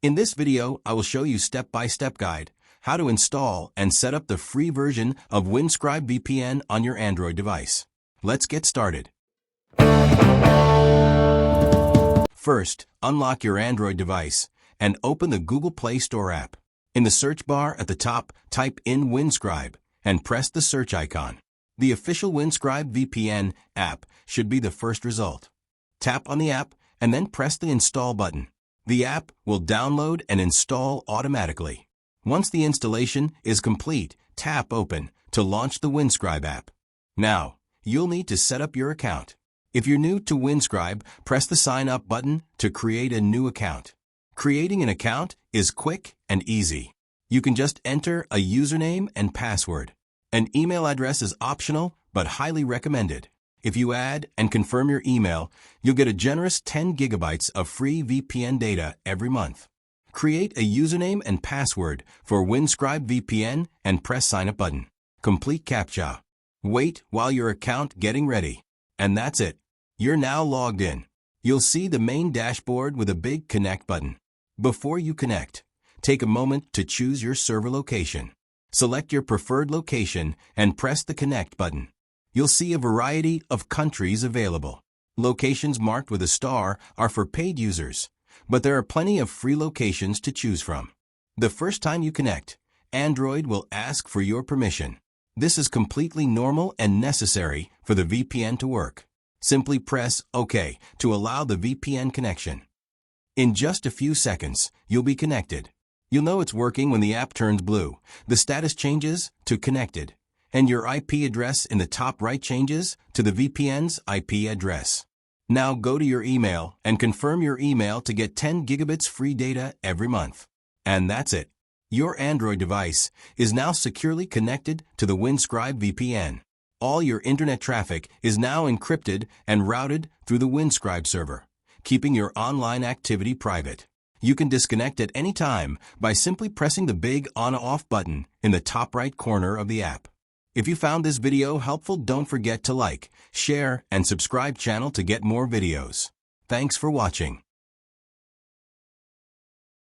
In this video, I will show you step-by-step guide how to install and set up the free version of Windscribe VPN on your Android device. Let's get started. First, unlock your Android device and open the Google Play Store app. In the search bar at the top, type in Windscribe and press the search icon. The official Windscribe VPN app should be the first result. Tap on the app and then press the install button. The app will download and install automatically. Once the installation is complete, tap Open to launch the Windscribe app. Now, you'll need to set up your account. If you're new to Windscribe, press the Sign Up button to create a new account. Creating an account is quick and easy. You can just enter a username and password. An email address is optional but highly recommended. If you add and confirm your email, you'll get a generous 10 gigabytes of free VPN data every month. Create a username and password for Windscribe VPN and press Sign Up button. Complete CAPTCHA. Wait while your account getting ready. And that's it. You're now logged in. You'll see the main dashboard with a big Connect button. Before you connect, take a moment to choose your server location. Select your preferred location and press the Connect button. You'll see a variety of countries available. Locations marked with a star are for paid users, but there are plenty of free locations to choose from. The first time you connect, Android will ask for your permission. This is completely normal and necessary for the VPN to work. Simply press OK to allow the VPN connection. In just a few seconds, you'll be connected. You'll know it's working when the app turns blue. The status changes to Connected, and your IP address in the top right changes to the VPN's IP address. Now go to your email and confirm your email to get 10 gigabits free data every month. And that's it. Your Android device is now securely connected to the Windscribe VPN. All your internet traffic is now encrypted and routed through the Windscribe server, keeping your online activity private. You can disconnect at any time by simply pressing the big on-off button in the top right corner of the app. If you found this video helpful, don't forget to like, share, and subscribe channel to get more videos. Thanks for watching.